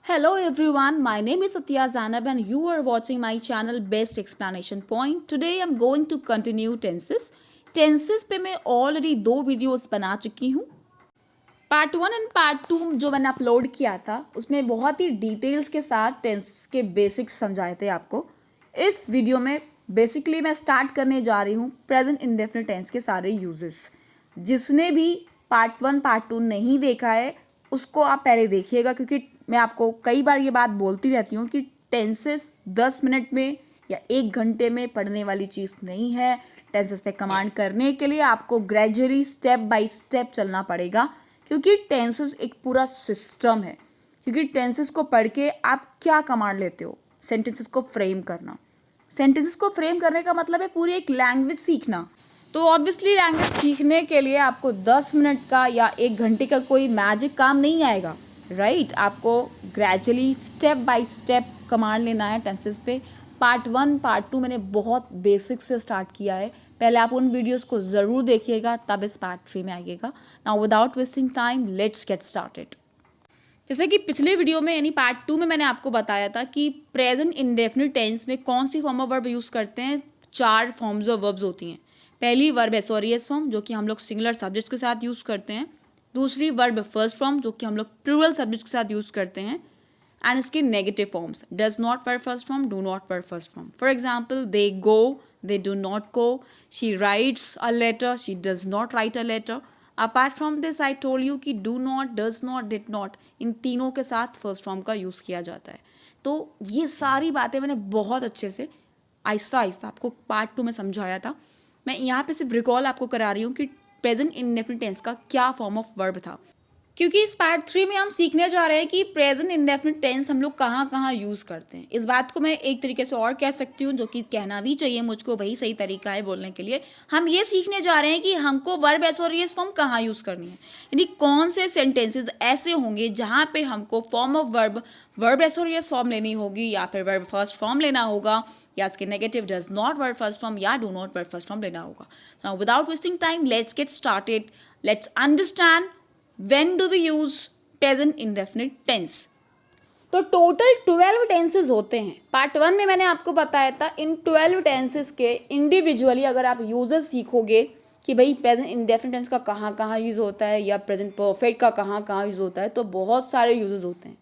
Hello everyone, my name is Satya Zanab and you are watching my channel Best Explanation Point. Today I'm going to continue tenses. Tenses पे मैं already 2 videos बना चुकी हूँ. Part 1 and part 2 जो मैंने upload किया था उसमें बहुत ही डिटेल्स के साथ टेंसेस के बेसिक्स समझाए थे आपको. इस वीडियो में बेसिकली मैं स्टार्ट करने जा रही हूँ प्रेजेंट इंडेफिनिट टेंस के सारे यूजेस. जिसने भी पार्ट 1 पार्ट 2 नहीं देखा है उसको आप पहले देखिएगा, क्योंकि मैं आपको कई बार ये बात बोलती रहती हूँ कि टेंसेस 10 मिनट में या 1 घंटे में पढ़ने वाली चीज़ नहीं है. टेंसेस पे कमांड करने के लिए आपको ग्रेजुअली स्टेप बाय स्टेप चलना पड़ेगा, क्योंकि टेंसेस एक पूरा सिस्टम है. क्योंकि टेंसेस को पढ़ के आप क्या कमांड लेते हो? सेंटेंसेस को फ्रेम करना. सेंटेंसेस को फ्रेम करने का मतलब है पूरी एक लैंग्वेज सीखना. तो ऑब्वियसली लैंग्वेज सीखने के लिए आपको 10 मिनट का या 1 घंटे का कोई मैजिक काम नहीं आएगा, राइट. आपको gradually step by step command लेना है टेंसेस पे. पार्ट 1 पार्ट 2 मैंने बहुत बेसिक से स्टार्ट किया है. पहले आप उन वीडियोस को ज़रूर देखिएगा, तब इस पार्ट 3 में आइएगा. Now without wasting time let's get started. जैसे कि पिछले वीडियो में यानी पार्ट 2 में मैंने आपको बताया था कि प्रेजेंट इंडेफिनिट टेंस में कौन सी फॉर्म ऑफ वर्ब यूज़ करते हैं. 4 फॉर्म्स ऑफ वर्ब्स होती हैं. पहली वर्ब एसोरियस फॉर्म जो कि हम लोग सिंगुलर सब्जेक्ट के साथ यूज़ करते हैं. दूसरी वर्ब फर्स्ट फॉर्म जो कि हम लोग प्लूरल सब्जेक्ट के साथ यूज़ करते हैं. एंड इसके negative forms does not verb first form, do not verb first form. For example they go, they do not go. She writes a letter, she does not write a letter. Apart from this I told you कि do not, does not, did not इन तीनों के साथ first form का use किया जाता है. तो ये सारी बातें मैंने बहुत अच्छे से आहिस्ता आहिस्ता आपको पार्ट 2 में समझाया था. मैं यहाँ पे सिर्फ रिकॉल आपको करा रही हूँ कि प्रेजेंट इंडेफिनिट टेंस का क्या फॉर्म ऑफ वर्ब था, क्योंकि इस पार्ट 3 में हम सीखने जा रहे हैं कि प्रेजेंट इंडेफिनिट टेंस हम लोग कहाँ कहाँ यूज़ करते हैं. इस बात को मैं एक तरीके से और कह सकती हूँ, जो कि कहना भी चाहिए मुझको, वही सही तरीका है बोलने के लिए. हम ये सीखने जा रहे हैं कि हमको वर्ब एसोरियस फॉर्म कहाँ यूज़ करनी है, यानी कौन से सेंटेंसेस ऐसे होंगे जहाँ पे हमको form of verb s or es form लेनी होगी, या फिर वर्ब फर्स्ट फॉर्म लेना होगा, या इसके negative does not verb first form या do not verb first form लेना होगा. Now without wasting time let's get started. Let's understand when do we use present indefinite tense. तो टोटल 12 टेंसेज होते हैं. पार्ट 1 में मैंने आपको बताया था इन 12 टेंसेज के इंडिविजुअली अगर आप यूजेस सीखोगे कि भाई प्रेजेंट इंडेफिनिट टेंस का कहाँ कहाँ यूज़ होता है या प्रेजेंट परफेक्ट का कहाँ कहाँ यूज़ होता है, तो बहुत सारे यूजेस होते हैं.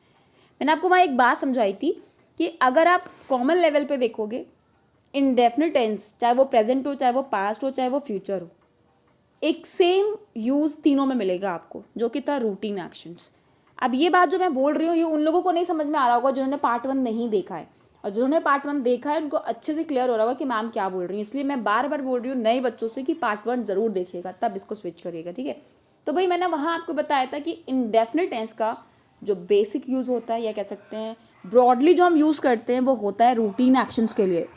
मैंने आपको वहाँ एक बात समझाई थी कि अगर आप कॉमन लेवल पे देखोगे इंडेफिनिट टेंस, चाहे वो प्रेजेंट हो, चाहे वो पास्ट हो, चाहे वो फ्यूचर हो, एक सेम यूज़ तीनों में मिलेगा आपको, जो कि था रूटीन एक्शंस. अब ये बात जो मैं बोल रही हूँ ये उन लोगों को नहीं समझ में आ रहा होगा जिन्होंने पार्ट 1 नहीं देखा है, और जिन्होंने पार्ट 1 देखा है उनको अच्छे से क्लियर हो रहा होगा कि मैम क्या बोल रही है. इसलिए मैं बार बार बोल रही हूँ नए बच्चों से कि पार्ट 1 ज़रूर देखिएगा, तब इसको स्विच करिएगा, ठीक है. तो भाई मैंने वहाँ आपको बताया था कि इंडेफिनिट टेंस का जो बेसिक यूज़ होता है, या कह सकते हैं ब्रॉडली जो हम यूज़ करते हैं, वो होता है रूटीन एक्शंस के लिए.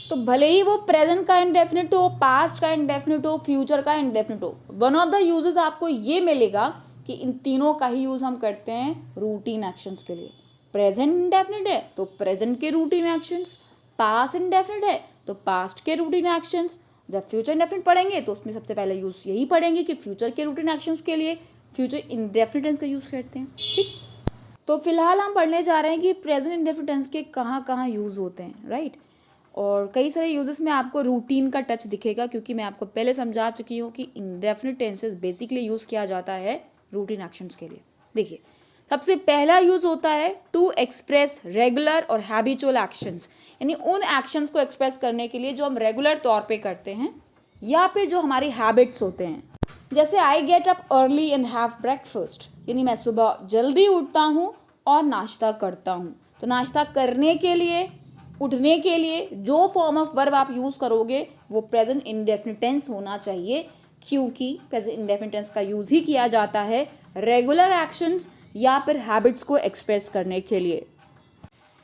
तो भले ही वो प्रेजेंट का इंडेफिनिट हो, पास्ट का इंडेफिनिट हो, फ्यूचर का इंडेफिनिट हो, वन ऑफ द यूजेस आपको ये मिलेगा कि इन तीनों का ही यूज़ हम करते हैं रूटीन एक्शंस के लिए. प्रेजेंट इंडेफिनिट है तो प्रेजेंट के रूटीन एक्शंस, पास्ट इंडेफिनिट है तो पास्ट के रूटीन एक्शंस. जब फ्यूचर इंडेफिनिट पढ़ेंगे तो उसमें सबसे पहले यूज़ यही पढ़ेंगे कि फ्यूचर के रूटीन एक्शंस के लिए फ्यूचर इंडेफिनिट टेंस का यूज़ करते हैं, ठीक. तो फिलहाल हम पढ़ने जा रहे हैं कि प्रेजेंट इंडेफिनिट टेंस के कहाँ कहाँ यूज़ होते हैं, राइट. और कई सारे यूजेस में आपको रूटीन का टच दिखेगा, क्योंकि मैं आपको पहले समझा चुकी हूँ कि इंडेफिनिट टेंसेस बेसिकली यूज़ किया जाता है रूटीन एक्शंस के लिए. देखिए सबसे पहला यूज़ होता है टू एक्सप्रेस रेगुलर और हैबिचुअल एक्शंस, यानी उन एक्शंस को एक्सप्रेस करने के लिए जो हम रेगुलर तौर पे करते हैं या फिर जो हमारी हैबिट्स होते हैं. जैसे आई get up early and have breakfast, यानी मैं सुबह जल्दी उठता हूँ और नाश्ता करता हूँ. तो नाश्ता करने के लिए, उठने के लिए जो फॉर्म ऑफ वर्ब आप यूज़ करोगे वो प्रेजेंट इंडेफिनिट टेंस होना चाहिए, क्योंकि प्रेजेंट इंडेफिनिट टेंस का यूज़ ही किया जाता है रेगुलर एक्शंस या फिर हैबिट्स को एक्सप्रेस करने के लिए.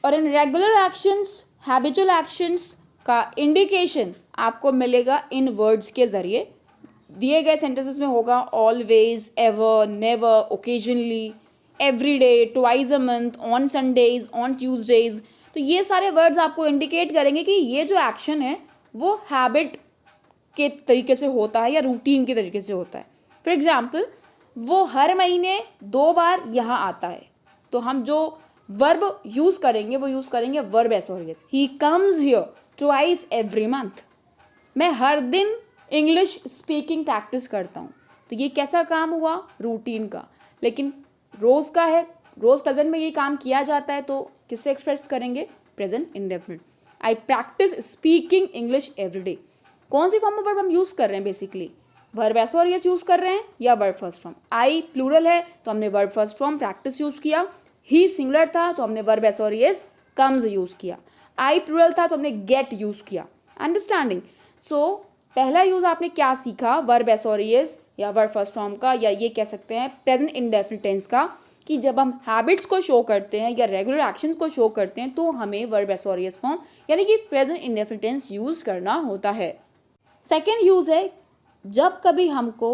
और in regular actions, habitual actions का इंडिकेशन आपको मिलेगा इन वर्ड्स के ज़रिए. दिए गए सेंटेंसेस में होगा always, ever, never, occasionally, every day, twice a month, on Sundays, on Tuesdays. तो ये सारे वर्ड्स आपको इंडिकेट करेंगे कि ये जो एक्शन है वो हैबिट के तरीके से होता है या रूटीन के तरीके से होता है. फॉर एग्जाम्पल वो हर महीने 2 बार यहाँ आता है, तो हम जो वर्ब यूज़ करेंगे वो यूज़ करेंगे verb s or es. He comes here twice every month. मैं हर दिन इंग्लिश स्पीकिंग प्रैक्टिस करता हूँ। तो ये कैसा काम हुआ? रूटीन का। लेकिन रोज़ का है, रोज़ प्रेजेंट में ये काम किया जाता है, तो किससे एक्सप्रेस करेंगे? Present indefinite. I practise speaking English every day. कौन सी फॉर्म ऑफ वर्ब हम यूज़ कर रहे हैं? बेसिकली वर्ब एसोरियस यूज़ कर रहे हैं या वर्ब फर्स्ट फॉर्म। आई प्लूरल है तो हमने verb first form practice use किया। ही सिंगुलर था तो हमने वर्ब एसोरियस कम्स यूज़ किया। आई प्लूरल था तो हमने गेट यूज़ किया। अंडरस्टैंडिंग? सो पहला यूज़ आपने क्या सीखा? वर्ब एसोरियस या वर्ब फर्स्ट फॉर्म का, या ये कह सकते हैं प्रेजेंट इंडेफिनिट टेंस का, कि जब हम हैबिट्स को शो करते हैं या रेगुलर एक्शंस को शो करते हैं तो हमें वर्ब एसोरियस फॉर्म यानी कि प्रेजेंट इंडेफिनिट टेंस यूज़ करना होता है। सेकेंड यूज़ है जब कभी हमको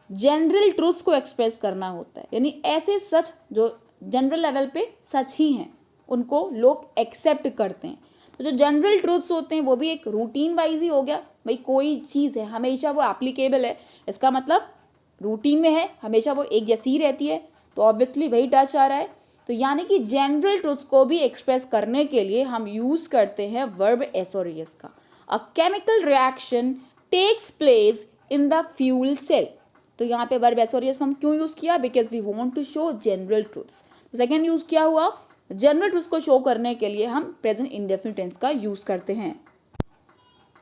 जनरल ट्रूथ्स को एक्सप्रेस करना होता है, यानी ऐसे सच जो जनरल लेवल पे सच ही हैं उनको लोग एक्सेप्ट करते हैं। तो जो जनरल ट्रूथ्स होते हैं वो भी एक रूटीन वाइज ही हो गया। भाई कोई चीज़ है हमेशा वो एप्लीकेबल है, इसका मतलब रूटीन में है, हमेशा वो एक जैसी ही रहती है, तो ऑब्वियसली वही टच आ रहा है। तो यानी कि जनरल ट्रूथ्स को भी एक्सप्रेस करने के लिए हम यूज़ करते हैं वर्ब एसोरियस का। A chemical reaction takes place in the fuel cell. तो यहाँ पे वर्ब एसोरियस हम क्यों यूज़ किया? Because we want to show general truths. तो सेकेंड यूज़ क्या हुआ? जनरल ट्रूथ्स को शो करने के लिए हम प्रेजेंट इंडेफिनिट टेंस का यूज़ करते हैं।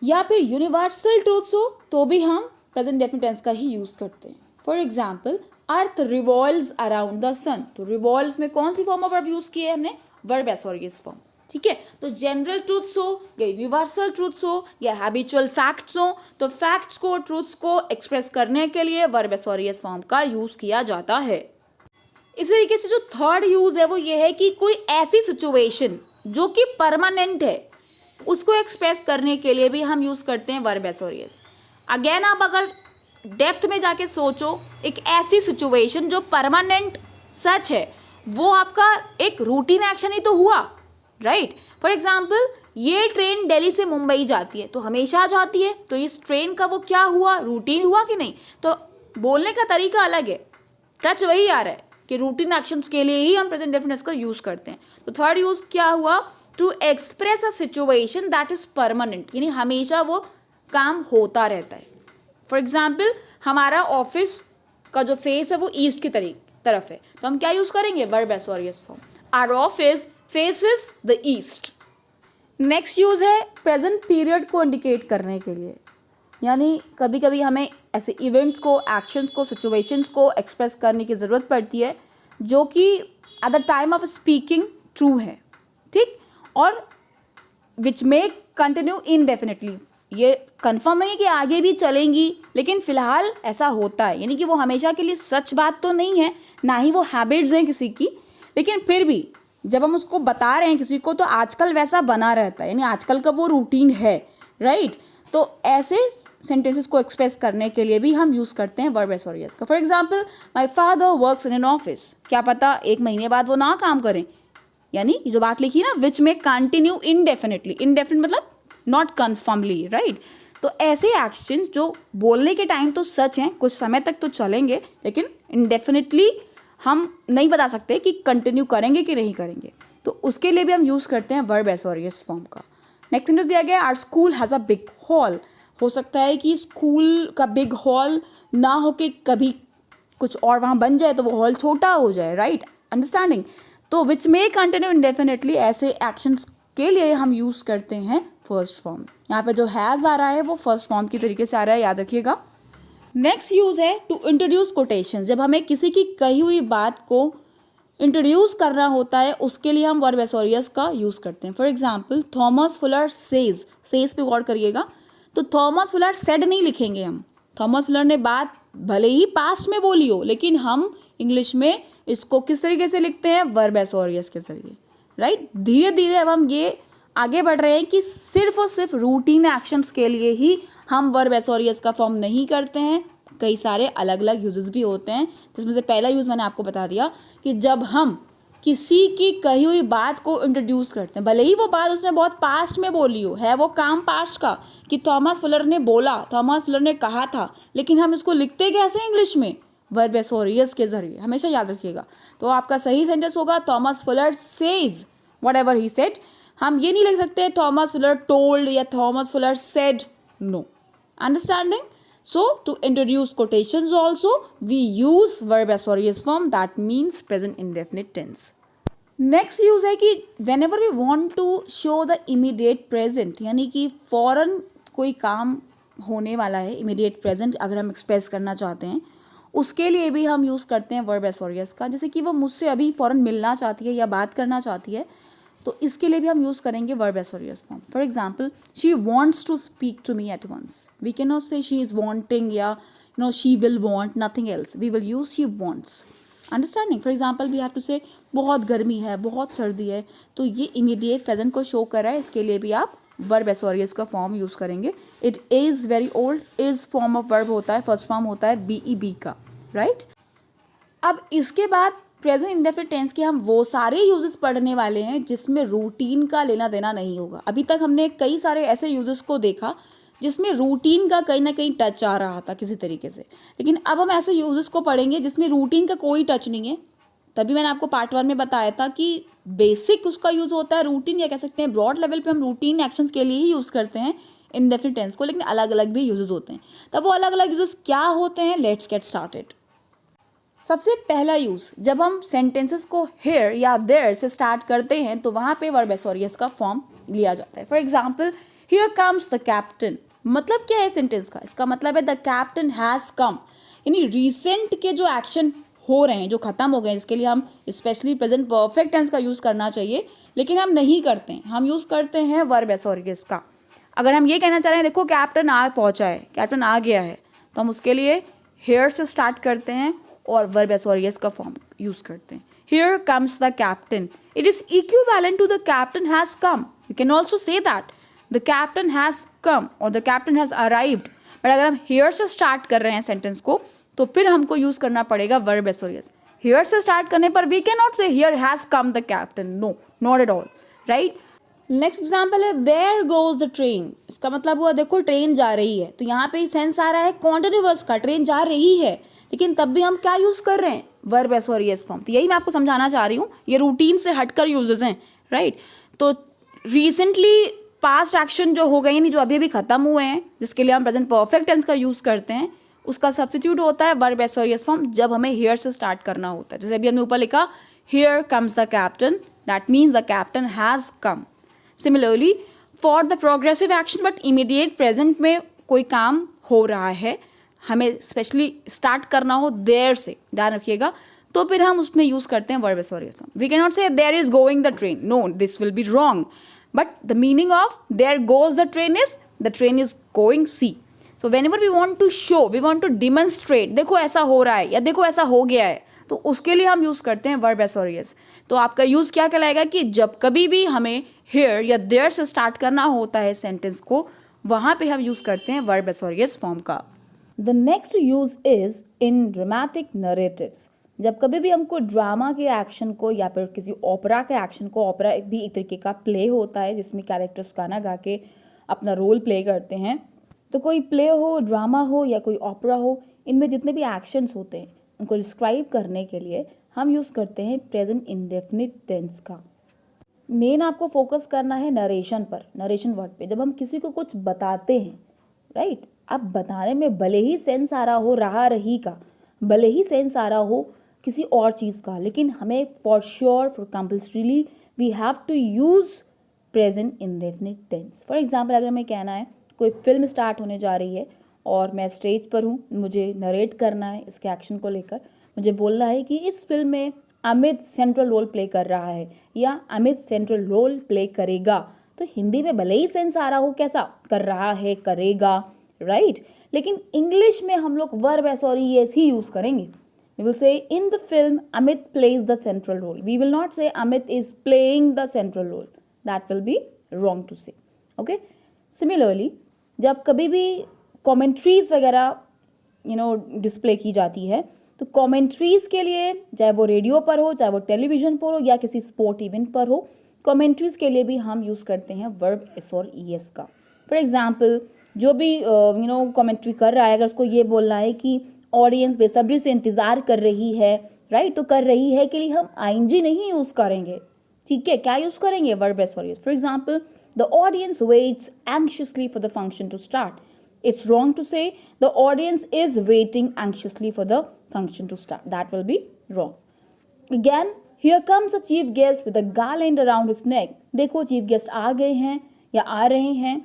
या फिर यूनिवर्सल ट्रूथ्स हो तो भी हम प्रेजेंट इंडेफिनिट टेंस का ही यूज़ करते हैं। For example earth revolves around the sun. तो रिवॉल्व्स में कौन सी फॉर्म ऑफ वर्ब यूज़ की है हमने? Verb s or es form. ठीक है, तो जनरल ट्रूथ्स हो या यूनिवर्सल ट्रूथ्स हो या हैबिचुअल फैक्ट्स हो, तो फैक्ट्स को ट्रूथ्स को एक्सप्रेस करने के लिए वर्ब एसोरियस फॉर्म का यूज़ किया जाता है। इसी तरीके से जो थर्ड यूज़ है वो ये है कि कोई ऐसी सिचुएशन जो कि परमानेंट है उसको एक्सप्रेस करने के लिए भी हम यूज़ करते हैं वर्ब एसोरियस। अगेन आप अगर डेप्थ में जाके सोचो, एक ऐसी सिचुएशन जो परमानेंट सच है वो आपका एक रूटीन एक्शन ही तो हुआ, राइट? फॉर एग्जाम्पल ये ट्रेन दिल्ली से मुंबई जाती है तो हमेशा जाती है, तो इस ट्रेन का वो क्या हुआ? रूटीन हुआ कि नहीं? तो बोलने का तरीका अलग है, टच वही आ रहा है कि रूटीन एक्शंस के लिए ही हम प्रेजेंट इंडेफिनिट का यूज़ करते हैं। तो थर्ड यूज़ क्या हुआ? To express a situation that is permanent, यानी हमेशा वो काम होता रहता है। फॉर एग्जाम्पल हमारा ऑफिस का जो फेस है वो ईस्ट की तरफ है, तो हम क्या यूज़ करेंगे? Verb s or es form. Our office faces the east. Next use है प्रेजेंट पीरियड को इंडिकेट करने के लिए, यानी कभी कभी हमें ऐसे इवेंट्स को, एक्शंस को, सिचुएशंस को एक्सप्रेस करने की ज़रूरत पड़ती है जो कि at the time of speaking true है, ठीक, और विच मे कंटिन्यू इनडेफिनेटली। ये कंफर्म नहीं है कि आगे भी चलेंगी, लेकिन फ़िलहाल ऐसा होता है, यानी कि वो हमेशा के लिए सच बात तो नहीं है, ना ही वो हैबिट्स हैं किसी की, लेकिन फिर भी जब हम उसको बता रहे हैं किसी को तो आजकल वैसा बना रहता है, यानी आजकल का वो रूटीन है, राइट? तो ऐसे सेंटेंसेस को एक्सप्रेस करने के लिए भी हम यूज़ करते हैं वर्ब एसोरियस का। For example my father works in an office. क्या पता एक महीने बाद वो ना काम करें, यानी जो बात लिखी ना, विच में कंटिन्यू इनडेफिनेटली। इनडेफिनेट मतलब नॉट कन्फर्मली, राइट? तो ऐसे एक्शंस जो बोलने के टाइम तो सच हैं, कुछ समय तक तो चलेंगे, लेकिन इनडेफिनेटली हम नहीं बता सकते कि कंटिन्यू करेंगे कि नहीं करेंगे, तो उसके लिए भी हम यूज़ करते हैं वर्ब एसोरियस फॉर्म का। नेक्स्ट सेंटेंस दिया गया, our school has a big hall. हो सकता है कि स्कूल का बिग हॉल ना हो के कभी कुछ और वहाँ बन जाए तो वो हॉल छोटा हो जाए, राइट? अंडरस्टैंडिंग? तो विच मे कंटिन्यू इंडेफिनेटली, ऐसे एक्शंस के लिए हम यूज़ करते हैं फर्स्ट फॉर्म। यहाँ पे जो हैज़ आ रहा है वो फर्स्ट फॉर्म की तरीके से आ रहा है, याद रखिएगा। नेक्स्ट यूज़ है टू इंट्रोड्यूस कोटेशन। जब हमें किसी की कही हुई बात को इंट्रोड्यूस करना होता है उसके लिए हम वर्ब एसोरियस का यूज़ करते हैं। For example Thomas Fuller says, says पे गौर करिएगा, तो थॉमस फुलर सेड नहीं लिखेंगे हम। थॉमस फुलर ने बात भले ही पास्ट में बोली हो, लेकिन हम इंग्लिश में इसको किस तरीके से लिखते हैं? वर्ब एसोरियस के जरिए, राइट? धीरे धीरे अब हम ये आगे बढ़ रहे हैं कि सिर्फ और सिर्फ रूटीन एक्शंस के लिए ही हम वर्ब एसोरियस का फॉर्म नहीं करते हैं, कई सारे अलग अलग यूजेस भी होते हैं, जिसमें से पहला यूज़ मैंने आपको बता दिया कि जब हम किसी की कही हुई बात को इंट्रोड्यूस करते हैं, भले ही वो बात उसने बहुत पास्ट में बोली हो, है वो काम पास्ट का कि थॉमस फुलर ने बोला, थॉमस फुलर ने कहा था, लेकिन हम इसको लिखते कैसे इंग्लिश में? वर्ब एस और एस के जरिए, हमेशा याद रखिएगा। तो आपका सही सेंटेंस होगा Thomas Fuller says whatever he said. हम ये नहीं लिख सकते थॉमस फुलर टोल्ड या Thomas Fuller said, no. Understanding? So to introduce quotations also we use verb aorist form, that means present indefinite tense. Next use है कि whenever we want to show the immediate present, यानी कि फ़ौरन कोई काम होने वाला है, इमीडिएट प्रेजेंट अगर हम एक्सप्रेस करना चाहते हैं, उसके लिए भी हम यूज़ करते हैं वर्ब एसोरियस का। जैसे कि वो मुझसे अभी फ़ौरन मिलना चाहती है या बात करना चाहती है, तो इसके लिए भी हम यूज़ करेंगे verb s or es form. For example, she wants to speak to me at once, we can not say she is wanting या she will want, nothing else, we will use she wants. Understanding? For example we have to say बहुत गर्मी है, बहुत सर्दी है, तो ये immediate present को शो कर रहा है, इसके लिए भी आप वर्ब एसोरियस का फॉर्म यूज़ करेंगे। It is very old, is form of verb होता है, फर्स्ट फॉर्म होता है BEB का, राइट। अब इसके बाद प्रेजेंट इंडेफिनिट टेंस के हम वो सारे यूजेस पढ़ने वाले हैं जिसमें रूटीन का लेना देना नहीं होगा। अभी तक हमने कई सारे ऐसे यूजेस को देखा जिसमें रूटीन का कहीं ना कहीं टच आ रहा था किसी तरीके से, लेकिन अब हम ऐसे यूजेस को पढ़ेंगे जिसमें रूटीन का कोई टच नहीं है। तभी मैंने आपको पार्ट 1 में बताया था कि बेसिक उसका यूज़ होता है रूटीन, या कह सकते हैं ब्रॉड लेवल पे हम रूटीन एक्शंस के लिए ही यूज़ करते हैं इंडेफिनिट टेंस को, लेकिन अलग अलग भी यूजेस होते हैं। तब वो अलग अलग यूजेस क्या होते हैं, लेट्स गेट स्टार्टेड। सबसे पहला यूज़, जब हम सेंटेंसेस को हेयर या देयर से स्टार्ट करते हैं तो वहाँ पे वर्ब एसोरियस का फॉर्म लिया जाता है। For example, here comes the captain, मतलब क्या है सेंटेंस का? इसका मतलब है द कैप्टन हैज़ कम, यानी रिसेंट के जो एक्शन हो रहे हैं, जो खत्म हो गए हैं, इसके लिए हम स्पेशली प्रेजेंट परफेक्ट टेंस का यूज़ करना चाहिए, लेकिन हम नहीं करते हैं, हम यूज़ करते हैं वर्ब एसोरियस का। अगर हम ये कहना चाह रहे हैं देखो कैप्टन आ पहुंचा है, कैप्टन आ गया है, तो हम उसके लिए हेयर से स्टार्ट करते हैं और वर्ब एसोरियस का फॉर्म यूज़ करते हैं। Here comes the captain, it is equivalent to the captain has come. You can also say that the captain has come और the captain has arrived, but अगर हम here से start कर रहे हैं सेंटेंस को तो फिर हमको यूज़ करना पड़ेगा वर्ब एसोरियस। हियर से स्टार्ट करने पर we can not say here has come the captain, no, not at all, right. Next example है देयर गोज द ट्रेन, इसका मतलब हुआ देखो ट्रेन जा रही है, तो यहाँ पे सेंस आ रहा है कॉन्टिन्यूअस का, ट्रेन जा रही है, लेकिन तब भी हम क्या यूज़ कर रहे हैं, वर्ब एसोरियस फॉर्म। तो यही मैं आपको समझाना चाह रही हूँ, ये रूटीन से हटकर यूजेस हैं, राइट। तो रिसेंटली पास्ट एक्शन जो हो गए, यानी जो अभी अभी खत्म हुए हैं, जिसके लिए हम प्रेजेंट परफेक्ट टेंस का यूज़ करते हैं, उसका सब्स्टिट्यूट होता है वर्ब एसोरियस फॉर्म जब हमें हियर से स्टार्ट करना होता है। जैसे अभी हमने ऊपर लिखा here comes the captain, that means the captain has come. Similarly for the progressive action, but immediate present में कोई काम हो रहा है, हमें स्पेशली स्टार्ट करना हो देयर से, ध्यान रखिएगा, तो फिर हम उसमें यूज़ करते हैं verb s or es form. We can not say there is going the train, no, this will be wrong, but the meaning of there goes the train is going see. So whenever we want to show, we want to demonstrate, देखो ऐसा हो रहा है या देखो ऐसा हो गया है, तो उसके लिए हम यूज़ करते हैं वर्ब एसोरियस। तो आपका यूज़ क्या कहलाएगा कि जब कभी भी हमें हियर या देयर से स्टार्ट करना होता है सेंटेंस को, वहाँ पे हम यूज़ करते हैं वर्ब एसोरियस फॉर्म का। The next use is in dramatic narratives, जब कभी भी हमको ड्रामा के एक्शन को या फिर किसी ओपरा के एक्शन को, ओपरा भी एक तरीके का प्ले होता है जिसमें कैरेक्टर्स गाना गा के अपना रोल प्ले करते हैं, तो कोई प्ले हो, ड्रामा हो या कोई ओपरा हो, इनमें जितने भी एक्शंस होते हैं उनको डिस्क्राइब करने के लिए हम यूज़ करते हैं प्रेजेंट इंडेफिनिट टेंस का। मेन आपको फोकस करना है नरेशन पर, नरेशन वर्ड पे। जब हम किसी को कुछ बताते हैं, राइट, अब बताने में भले ही सेंस आ रहा हो रहा रही का, भले ही सेंस आ रहा हो किसी और चीज़ का, लेकिन हमें for sure, for compulsorily we have to use present indefinite tense. For example, अगर हमें कहना है कोई फिल्म स्टार्ट होने जा रही है और मैं स्टेज पर हूँ, मुझे नरेट करना है इसके एक्शन को लेकर, मुझे बोलना है कि इस फिल्म में अमित सेंट्रल रोल प्ले कर रहा है या अमित सेंट्रल रोल प्ले करेगा, तो हिंदी में भले ही सेंस आ रहा हो कैसा, कर रहा है, करेगा, राइट, लेकिन इंग्लिश में हम लोग वर्ब एसोरियस ही यूज़ करेंगे। We will say in the film Amit plays the central role. We will not say Amit is playing the central role. That will be wrong to say. Okay? Similarly, जब कभी भी commentaries वगैरह display की जाती है, तो commentaries के लिए चाहे वो रेडियो पर हो, चाहे वो टेलीविजन पर हो या किसी स्पोर्ट इवेंट पर हो, कमेंट्रीज के लिए भी हम यूज़ करते हैं वर्ब एस और ई एस का। फॉर एग्जाम्पल, जो भी कमेंट्री कर रहा है, अगर उसको ये बोलना है कि ऑडियंस बेसब्री से इंतजार कर रही है, राइट? तो कर रही है के लिए हम आईएनजी नहीं यूज करेंगे, ठीक है? क्या यूज करेंगे? Verb s for example, the audience waits anxiously for the function to start. It's wrong to say the audience is waiting anxiously for the function to start. That will be wrong. Again, here comes a chief guest with a garland around his neck. देखो chief guest आ गए हैं या आ रहे हैं,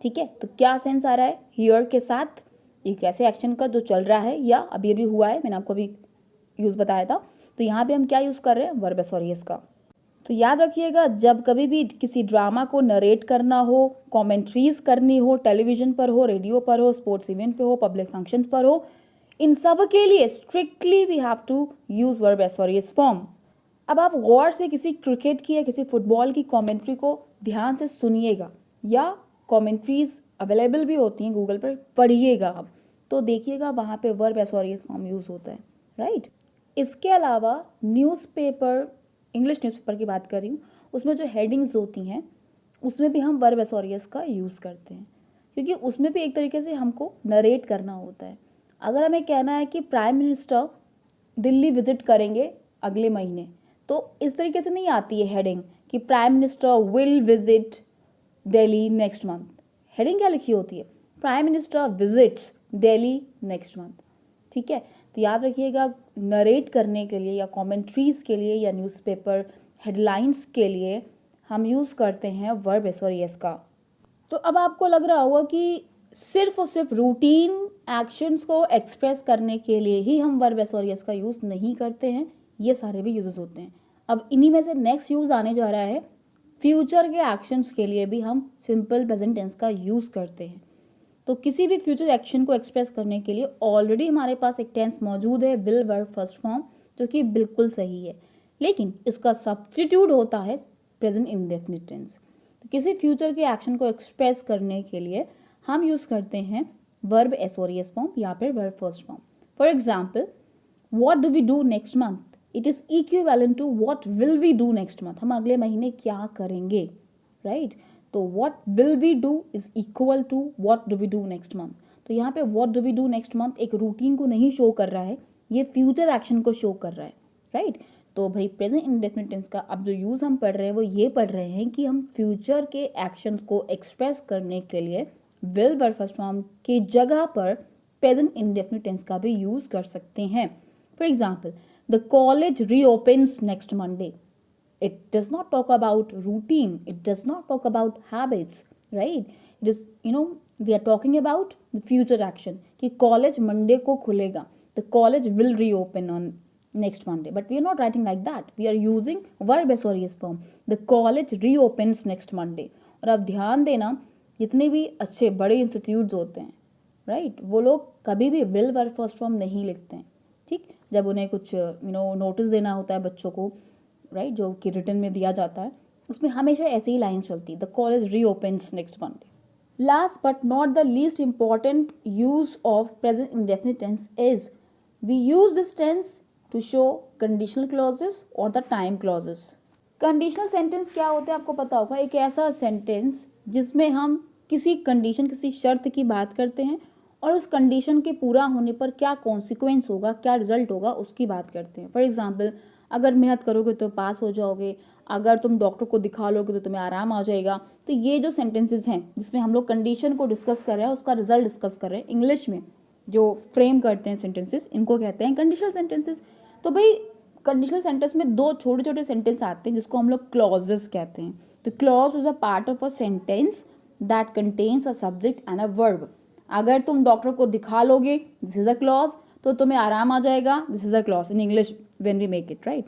ठीक है? तो क्या सेंस आ रहा है? here के साथ एक ऐसे एक्शन का जो चल रहा है या अभी अभी हुआ है, मैंने आपको अभी यूज बताया था. तो यहाँ पे हम क्या यूज कर रहे हैं? वर्ब एस और का. तो याद रखिएगा, जब कभी भी किसी ड्रामा को नरेट करना हो, कमेंट्रीज करनी हो, टेलीविजन पर हो, रेडियो पर हो, स्पोर्ट्स इवेंट पे हो, पब्लिक फंक्शन पर हो, इन सब के लिए strictly we have to use verb s for es form. अब आप गौर से किसी क्रिकेट की या किसी फुटबॉल की कमेंट्री को ध्यान से सुनिएगा, या कमेंट्रीज अवेलेबल भी होती हैं गूगल पर, पढ़िएगा आप, तो देखिएगा वहाँ पे वर्ब एस और यस फॉर्म यूज होता है, राइट? इसके अलावा न्यूज़पेपर, इंग्लिश न्यूज़पेपर की बात कर रही हूँ, उसमें जो हेडिंग्स होती हैं उसमें भी हम वर्ब एस और यस का यूज़ करते हैं, क्योंकि उसमें भी एक तरीके से हमको नरेट करना होता है. अगर हमें कहना है कि प्राइम मिनिस्टर दिल्ली विजिट करेंगे अगले महीने, तो इस तरीके से नहीं आती है हेडिंग कि prime minister will visit Delhi next month. Heading क्या लिखी होती है? Prime minister visits Delhi next month, ठीक है? तो याद रखिएगा, नरेट करने के लिए या कमेंट्रीज के लिए या न्यूज़पेपर हेडलाइंस के लिए हम यूज़ करते हैं वर्ब एस और यस का. तो अब आपको लग रहा होगा कि सिर्फ और सिर्फ रूटीन एक्शंस को एक्सप्रेस करने के लिए ही हम वर्ब एस और यस का यूज़ नहीं करते हैं, ये सारे भी यूजेस होते हैं. अब इन्हीं में से नेक्स्ट यूज़ आने जा रहा है, फ्यूचर के एक्शंस के लिए भी हम सिंपल प्रेजेंट टेंस का यूज़ करते हैं. तो किसी भी फ्यूचर एक्शन को एक्सप्रेस करने के लिए ऑलरेडी हमारे पास एक टेंस मौजूद है, विल वर्ब फर्स्ट फॉर्म, जो कि बिल्कुल सही है, लेकिन इसका सब्स्टिट्यूट होता है प्रेजेंट इंडेफिनिट टेंस. तो किसी फ्यूचर के एक्शन को एक्सप्रेस करने के लिए हम यूज़ करते हैं वर्ब एस और यस फॉर्म या फिर verb first form. For example, what do we do next month, it is equivalent to what will we do next month. हम अगले महीने क्या करेंगे, राइट? तो what will we do is equal to what do we do next month. तो यहाँ पे what do we do next month एक रूटीन को नहीं शो कर रहा है, ये फ्यूचर एक्शन को शो कर रहा है, राइट? तो भाई प्रेजेंट इंडेफिनिट टेंस का अब जो यूज़ हम पढ़ रहे हैं वो ये पढ़ रहे हैं कि हम फ्यूचर के एक्शंस को एक्सप्रेस करने के लिए विल वर्ब फर्स्ट फॉर्म की जगह पर प्रेजेंट इंडेफिनिट टेंस का भी यूज़ कर सकते हैं. For example, the college reopens next Monday. It does not talk about routine. It does not talk about habits, right? It is, we are talking about the future action. कि college Monday को खुलेगा. The college will reopen on next Monday. But we are not writing like that. We are using verb as or yes form. The college reopens next Monday. और आप ध्यान देना, जितने भी अच्छे बड़े इंस्टीट्यूट्स होते हैं, राइट, वो लोग कभी भी will verb first form नहीं लिखते हैं, ठीक? जब उन्हें कुछ नोटिस देना होता है बच्चों को, राइट, जो कि रिटन में दिया जाता है, उसमें हमेशा ऐसे ही लाइन चलती है, the college reopens next Monday. Last but not the least important use of present indefinite tense is we use this tense to show conditional clauses और the time clauses. Conditional sentence क्या होते हैं आपको पता होगा, एक ऐसा सेंटेंस जिसमें हम किसी कंडीशन, किसी शर्त की बात करते हैं और उस कंडीशन के पूरा होने पर क्या कॉन्सिक्वेंस होगा, क्या रिजल्ट होगा, उसकी बात करते हैं. फॉर एग्जाम्पल, अगर मेहनत करोगे तो पास हो जाओगे, अगर तुम डॉक्टर को दिखा लोगे तो तुम्हें आराम आ जाएगा. तो ये जो सेंटेंसेस हैं जिसमें हम लोग कंडीशन को डिस्कस कर रहे हैं, उसका रिजल्ट डिस्कस कर रहे हैं, इंग्लिश में जो फ्रेम करते हैं सेंटेंसेस, इनको कहते हैं कंडीशनल सेंटेंसेस. तो भाई कंडीशनल सेंटेंस में दो छोटे छोटे सेंटेंस आते हैं जिसको हम लोग क्लॉजेस कहते हैं. तो clause is a part of a sentence that contains a subject and a verb. अगर तुम डॉक्टर को दिखा लोगे, दिस इज अ क्लॉज, तो तुम्हें आराम आ जाएगा, this is a clause in English when we make it, right?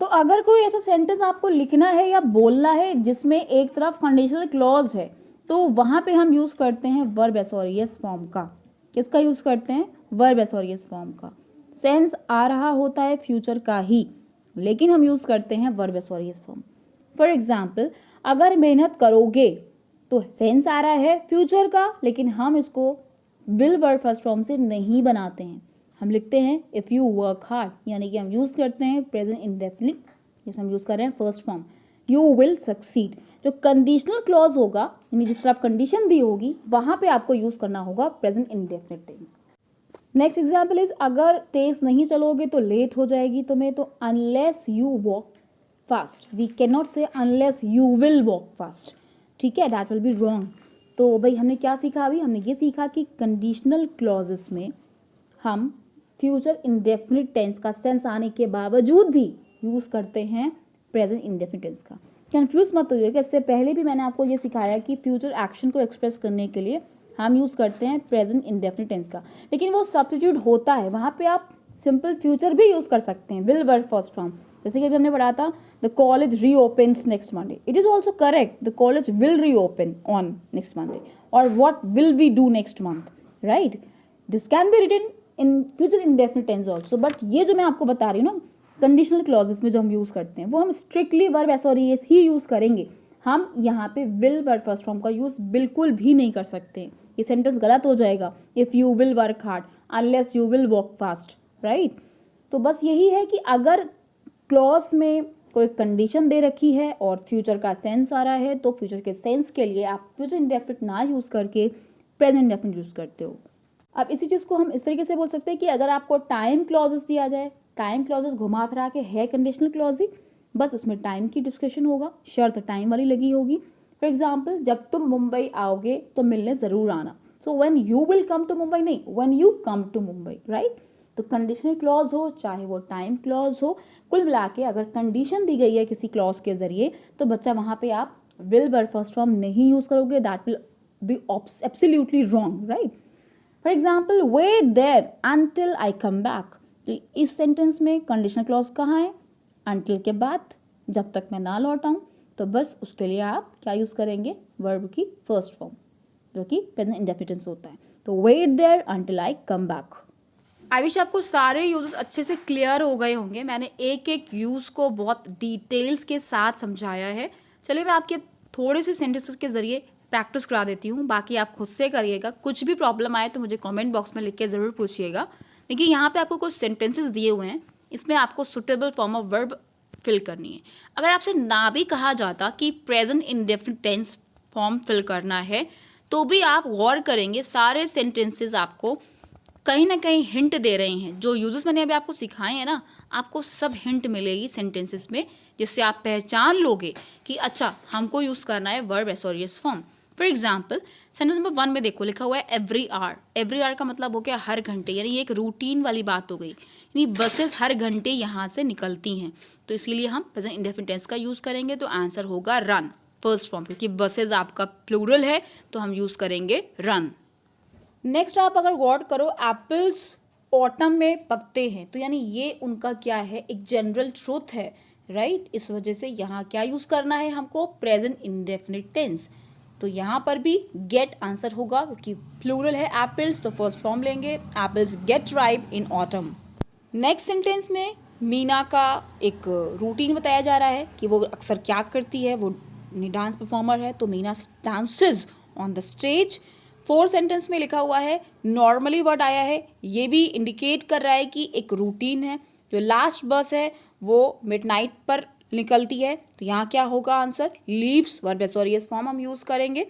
तो अगर कोई ऐसा सेंटेंस आपको लिखना है या बोलना है जिसमें एक तरफ कंडीशनल क्लॉज है, तो वहां पे हम यूज करते हैं वर्ब एस और यस फॉर्म का. किसका यूज करते हैं? वर्ब एस और यस फॉर्म का. सेंस आ रहा होता है फ्यूचर का ही, लेकिन हम यूज करते हैं वर्ब एस और यस फॉर्म. फॉर एग्जाम्पल, अगर मेहनत करोगे तो सेंस आ रहा है फ्यूचर का, लेकिन हम इसको विल वर्ब फर्स्ट फॉर्म से नहीं बनाते हैं, हम लिखते हैं इफ़ यू वर्क हार्ड, यानी कि हम यूज़ करते हैं प्रेजेंट इंडेफिनिट, जिसमें हम यूज़ कर रहे हैं first form, you will succeed. जो कंडीशनल क्लॉज होगा, यानी जिस तरफ कंडीशन दी होगी, वहाँ पे आपको यूज़ करना होगा present indefinite tense. Next example is अगर तेज नहीं चलोगे तो लेट हो जाएगी तुम्हें, तो unless you walk fast, we can not say unless you will walk fast, ठीक है, दैट विल बी रॉन्ग। तो भाई हमने क्या सीखा अभी, हमने ये सीखा कि कंडीशनल क्लॉजेस में हम फ्यूचर इंडेफिनिट टेंस का सेंस आने के बावजूद भी यूज़ करते हैं प्रेजेंट इंडेफिनिट टेंस का। कंफ्यूज मत होइएगा, इससे पहले भी मैंने आपको ये सिखाया कि फ्यूचर एक्शन को एक्सप्रेस करने के लिए हम यूज़ करते हैं प्रेजेंट इंडेफिनिट टेंस का, लेकिन वो सब्स्टिट्यूट होता है, वहाँ पे आप सिंपल फ्यूचर भी यूज़ कर सकते हैं, विल वर्ब फर्स्ट फॉर्म। जैसे कि अभी हमने पढ़ा था the college reopens next Monday, it is also correct, the college will reopen on next Monday, और what will we do next month, right. This can be written in future indefinite tense also, but ये जो मैं आपको बता रही हूँ ना conditional clauses में जो हम यूज़ करते हैं वो हम स्ट्रिक्टली वर्ब एसओरियस ही यूज़ करेंगे, हम यहाँ पे विल वर्ब फर्स्ट फॉर्म का यूज़ बिल्कुल भी नहीं कर सकते। ये सेंटेंस गलत हो जाएगा, if you will work hard unless you will walk fast, right. तो बस यही है कि अगर क्लॉज में कोई कंडीशन दे रखी है और फ्यूचर का सेंस आ रहा है तो फ्यूचर के सेंस के लिए आप फ्यूचर इंडेफिनिट ना यूज़ करके प्रेजेंट इंडेफिनिट यूज़ करते हो। अब इसी चीज़ को हम इस तरीके से बोल सकते हैं कि अगर आपको टाइम क्लॉजेस दिया जाए, टाइम क्लॉजेस घुमा फिरा के है कंडीशनल क्लॉज ही, बस उसमें टाइम की डिस्कशन होगा, शर्त टाइम वाली लगी होगी। फॉर एग्जाम्पल, जब तुम मुंबई आओगे तो मिलने ज़रूर आना, so when you will come to Mumbai नहीं, when you come to Mumbai, right. तो कंडीशनल क्लॉज हो चाहे वो टाइम क्लॉज हो, कुल मिला के अगर कंडीशन दी गई है किसी क्लॉज के जरिए तो बच्चा वहाँ पे आप विल वर्ब फर्स्ट फॉर्म नहीं यूज़ करोगे, that will be absolutely wrong, right. For example, wait there until I come back, तो इस सेंटेंस में कंडीशनल क्लॉज कहाँ है, अंटिल के बाद, जब तक मैं ना लौट आऊँ, तो बस उसके लिए आप क्या यूज़ करेंगे, वर्ब की फर्स्ट फॉर्म जो कि प्रेजेंट इंडेफिनिट होता है। तो wait there until I come back. I wish आपको सारे यूजेस अच्छे से क्लियर हो गए होंगे, मैंने एक एक यूज़ को बहुत डिटेल्स के साथ समझाया है। चलिए मैं आपके थोड़े से सेंटेंसेस के जरिए प्रैक्टिस करा देती हूँ, बाकी आप खुद से करिएगा। कुछ भी प्रॉब्लम आए तो मुझे कमेंट बॉक्स में लिख के ज़रूर पूछिएगा। देखिए यहाँ पे आपको कुछ सेंटेंसेस दिए हुए हैं, इसमें आपको suitable form of verb fill करनी है। अगर आपसे ना भी कहा जाता कि present indefinite tense form fill करना है तो भी आप गौर करेंगे, सारे सेंटेंसेस आपको कहीं ना कहीं हिंट दे रहे हैं। जो यूजेस मैंने अभी आपको सिखाए हैं ना, आपको सब हिंट मिलेगी सेंटेंसेस में, जिससे आप पहचान लोगे कि अच्छा हमको यूज़ करना है verb s or es form. For example, sentence number 1 में देखो लिखा हुआ है एवरी आवर। एवरी आवर का मतलब हो गया हर घंटे, यानी ये एक रूटीन वाली बात हो गई, यानी बसेस हर घंटे यहाँ से निकलती हैं, तो इसीलिए हम प्रेजेंट इंडेफिनिट टेंस का यूज़ करेंगे। तो आंसर होगा रन फर्स्ट फॉर्म, क्योंकि बसेज आपका प्लूरल है तो हम यूज़ करेंगे रन। नेक्स्ट आप अगर गौर करो, एप्पल्स ऑटम में पकते हैं, तो यानी ये उनका क्या है, एक जनरल ट्रूथ है, राइट। इस वजह से यहाँ क्या यूज़ करना है हमको, प्रेजेंट इंडेफिनिट टेंस। तो यहाँ पर भी गेट आंसर होगा, क्योंकि प्लूरल है एप्पल्स, तो फर्स्ट फॉर्म लेंगे, apples get ripe in autumn. Next sentence में मीना का एक रूटीन बताया जा रहा है कि वो अक्सर क्या करती है, वो डांस परफॉर्मर है, तो Meena dances on the stage. 4 sentence में लिखा हुआ है नॉर्मली वर्ड आया है, ये भी इंडिकेट कर रहा है कि एक रूटीन है। जो लास्ट बस है वो मिडनाइट पर निकलती है, तो यहाँ क्या होगा answer, leaves verb s or es form हम यूज़ करेंगे।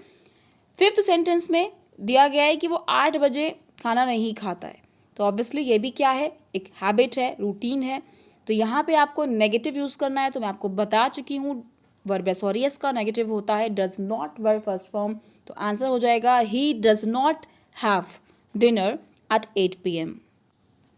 5th सेंटेंस में दिया गया है कि वो 8 बजे खाना नहीं खाता है, तो ऑब्वियसली ये भी क्या है, एक हैबिट है, रूटीन है। तो यहाँ पे आपको नेगेटिव यूज़ करना है, तो मैं आपको बता चुकी हूँ वर्ब एसोरियस का नेगेटिव होता है does not verb first form, तो आंसर हो जाएगा he does not have dinner eight 8 PM।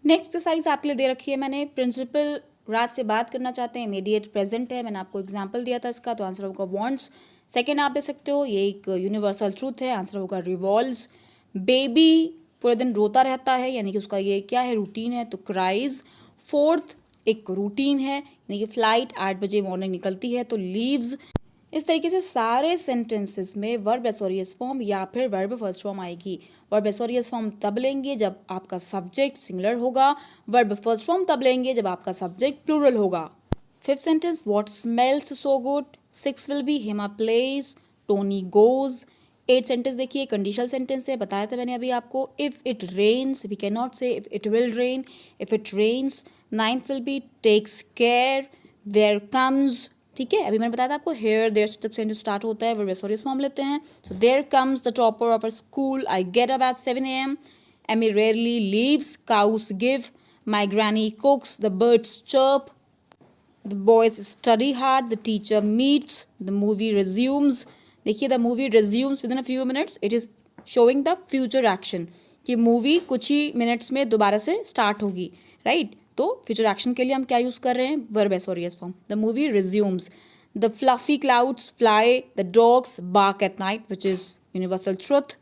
Next exercise आपके लिए दे रखी है मैंने, प्रिंसिपल रात से बात करना चाहते हैं, इमीडिएट प्रेजेंट है, मैंने आपको एग्जांपल दिया था इसका, तो आंसर होगा वॉन्ट्स। सेकेंड आप दे सकते हो, ये एक यूनिवर्सल ट्रूथ है, आंसर होगा रिवॉल्व्स। बेबी पूरे दिन रोता रहता है, यानी कि उसका ये क्या है, रूटीन है, तो क्राइज। 4th एक रूटीन है, यानी कि फ्लाइट 8 बजे मॉर्निंग निकलती है, तो लीव्स। इस तरीके से सारे सेंटेंसेस में वर्ब एसोरियस फॉर्म या फिर वर्ब फर्स्ट फॉर्म आएगी। वर्ब एसोरियस फॉर्म तब लेंगे जब आपका सब्जेक्ट सिंगुलर होगा, वर्ब फर्स्ट फॉर्म तब लेंगे जब आपका सब्जेक्ट प्लूरल होगा। 5th sentence what smells so good. 6 will be Hema plays, Tony goes. 8th sentence देखिए कंडीशनल सेंटेंस है, बताया था मैंने अभी आपको, if it rains, we can not say if it will rain, if it rains. 9th will be takes care, there comes, ठीक है, अभी मैंने बताया था आपको हेयर देयर जब सेंटेंस स्टार्ट होता है वर्ब एसोरियस फॉर्म लेते हैं। So there comes the topper of a school, I get up at 7 AM, Emmy rarely leaves, cows give, my granny cooks, the birds chirp, the boys study hard, the teacher meets, the movie resumes. देखिए the movie resumes within a few minutes. It is showing the future action कि movie कुछ ही minutes में दोबारा से start होगी, right? तो future action के लिए हम क्या यूज़ कर रहे हैं? Verb s form. The movie resumes. The fluffy clouds fly, the dogs bark at night, which is universal truth.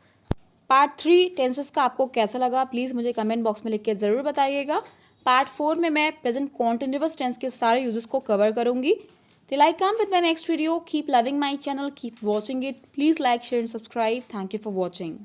Part 3 tenses का आपको कैसा लगा प्लीज़ मुझे कमेंट बॉक्स में लिख के ज़रूर बताइएगा. पार्ट 4 में मैं प्रेजेंट कॉन्टिन्यूअस टेंस के सारे यूजेस को कवर करूंगी. Till I come with my next video, keep loving my channel, keep watching it. Please like, share and subscribe. Thank you for watching.